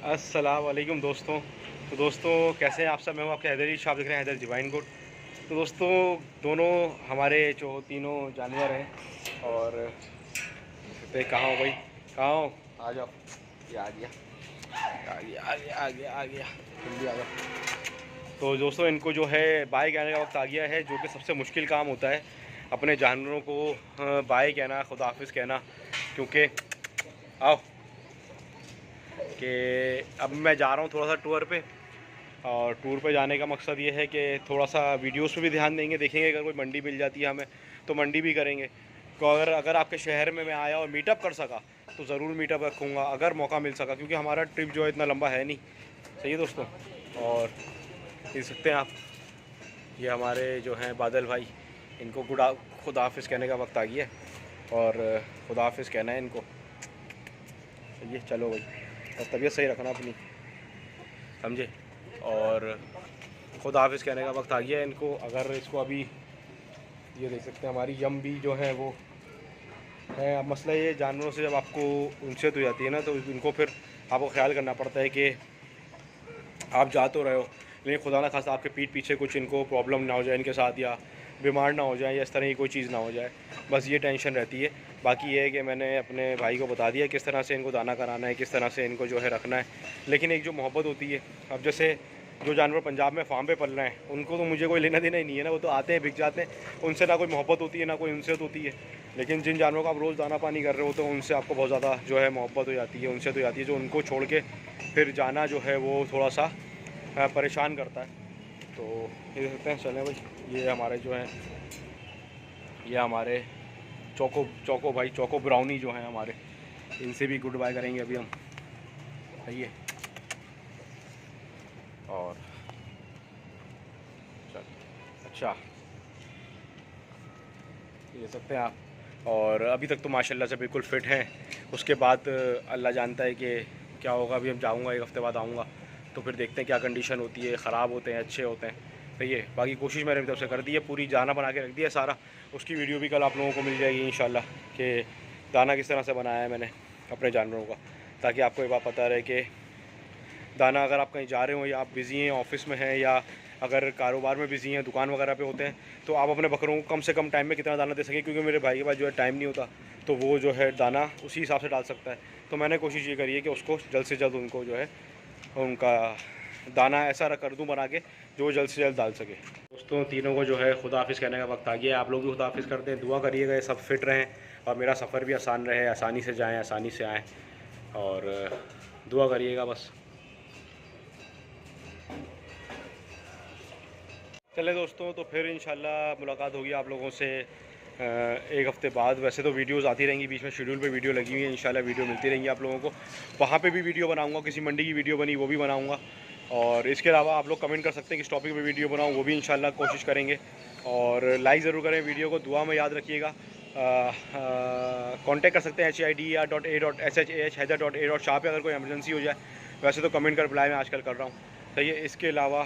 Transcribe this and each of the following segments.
अस्सलाम वालेकुम दोस्तों। तो दोस्तों कैसे हैं आप सब। मैं हूँ आपके हैदर शाह, आप देख रहे हैं हैदर डिवाइन गुड। तो दोस्तों दोनों हमारे जो तीनों जानवर हैं और देखते कहाँ हो भाई, कहाँ हो, आ जाओ। ये आ गया आ गया आ गया आ गया आ गया, जल्दी आ जाओ। तो दोस्तों इनको जो है बाय कहने का वक्त आ गया है, जो कि सबसे मुश्किल काम होता है अपने जानवरों को बाय कहना, खुदा हाफिज़ कहना। क्योंकि आओ कि अब मैं जा रहा हूँ थोड़ा सा टूर पे, और टूर पे जाने का मकसद ये है कि थोड़ा सा वीडियोस पे भी ध्यान देंगे, देखेंगे अगर कोई मंडी मिल जाती है हमें तो मंडी भी करेंगे। तो अगर आपके शहर में मैं आया और मीटअप कर सका तो ज़रूर मीटअप रखूँगा अगर मौका मिल सका, क्योंकि हमारा ट्रिप जो है इतना लंबा है नहीं। सही है दोस्तों। और देख सकते हैं आप, ये हमारे जो हैं बादल भाई, इनको खुदा हाफिज़ कहने का वक्त आ गया है और खुदा हाफिज़ कहना है इनको। ये चलो भाई, और तबीयत सही रखना अपनी, समझे। और खुदा हाफिज़ कहने का वक्त आ गया है इनको। अगर इसको अभी ये देख सकते हैं हमारी यम भी जो है वो है। अब मसला ये जानवरों से जब आपको उनसे हो जाती है ना, तो इनको फिर आपको ख्याल करना पड़ता है कि आप जा तो रहे हो लेकिन खुदा ना खास्ता आपके पीठ पीछे कुछ इनको प्रॉब्लम ना हो जाए इनके साथ, या बीमार ना हो जाए, या इस तरह की कोई चीज़ ना हो जाए। बस ये टेंशन रहती है। बाकी ये है कि मैंने अपने भाई को बता दिया किस तरह से इनको दाना कराना है, किस तरह से इनको जो है रखना है। लेकिन एक जो मोहब्बत होती है, अब जैसे जो जानवर पंजाब में फार्म पे पल रहे हैं उनको तो मुझे कोई लेना देना ही नहीं है ना, वो तो आते हैं बिक जाते हैं, उनसे ना कोई मोहब्बत होती है ना कोई उनसे होती है। लेकिन जिन जानवरों को आप रोज़ दाना पानी कर रहे हो तो उनसे आपको बहुत ज़्यादा जो है मोहब्बत हो जाती है, उनसे तो जाती है। जो उनको छोड़ के फिर जाना जो है वो थोड़ा सा परेशान करता है। तो ये देख सकते हैं, चलें भाई, ये हमारे जो हैं, ये हमारे चोको भाई, चोको ब्राउनी जो हैं हमारे, इनसे भी गुड बाय करेंगे अभी हम। सही है। और चल अच्छा, ये देख सकते हैं आप। और अभी तक तो माशाल्लाह से बिल्कुल फ़िट हैं। उसके बाद अल्लाह जानता है कि क्या होगा। अभी हम जाऊँगा, एक हफ़्ते बाद आऊँगा, तो फिर देखते हैं क्या कंडीशन होती है, ख़राब होते हैं, अच्छे होते हैं। सही है। बाकी कोशिश मैंने तरफ से कर दी है पूरी, दाना बना के रख दिया है सारा। उसकी वीडियो भी कल आप लोगों को मिल जाएगी इंशाल्लाह कि दाना किस तरह से बनाया है मैंने अपने जानवरों का, ताकि आपको एक बात पता रहे कि दाना अगर आप कहीं जा रहे हो, या आप बिज़ी हैं, ऑफिस में हैं, या अगर कारोबार में बिज़ी हैं, दुकान वगैरह पे होते हैं, तो आप अपने बकरों को कम से कम टाइम में कितना दाना दे सकें। क्योंकि मेरे भाई के पास जो है टाइम नहीं होता, तो वो जो है दाना उसी हिसाब से डाल सकता है। तो मैंने कोशिश ये करी है कि उसको जल्द से जल्द उनको जो है उनका दाना ऐसा कर दूँ बना के जो जल्द से जल्द डाल सके। दोस्तों तीनों को जो है खुदा हाफिज़ कहने का वक्त आ गया है। आप लोग भी खुदा हाफिज़ करते हैं, दुआ करिएगा ये सब फिट रहें और मेरा सफ़र भी आसान रहे, आसानी से जाएँ, आसानी से आएँ, और दुआ करिएगा बस। चले दोस्तों, तो फिर इंशाल्लाह मुलाकात होगी आप लोगों से एक हफ़्ते बाद। वैसे तो वीडियोस आती रहेंगी, बीच में शेड्यूल पे वीडियो लगी हुई है, इंशाल्लाह वीडियो मिलती रहेंगी आप लोगों को। वहाँ पे भी वीडियो बनाऊँगा, किसी मंडी की वीडियो बनी वो भी बनाऊँगा। और इसके अलावा आप लोग कमेंट कर सकते हैं किस टॉपिक पे वीडियो बनाऊँ, वो भी इंशाल्लाह कोशिश करेंगे। और लाइक ज़रूर करें वीडियो को, दुआ में याद रखिएगा। कॉन्टैक्ट कर सकते हैं HIDR.A.SHAH हैदर.A.शाह पे अगर कोई एमरजेंसी हो जाए। वैसे तो कमेंट का रिप्लाई मैं आजकल कर रहा हूँ। सही है। इसके अलावा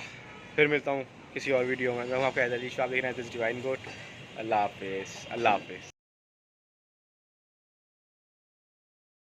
फिर मिलता हूँ किसी और वीडियो में। मैं हूँ आपका हैदर शाह, देख रहे हैं डिवाइन गुड। अल्लाह हाफ़िज़, अल्लाह हाफ़िज़।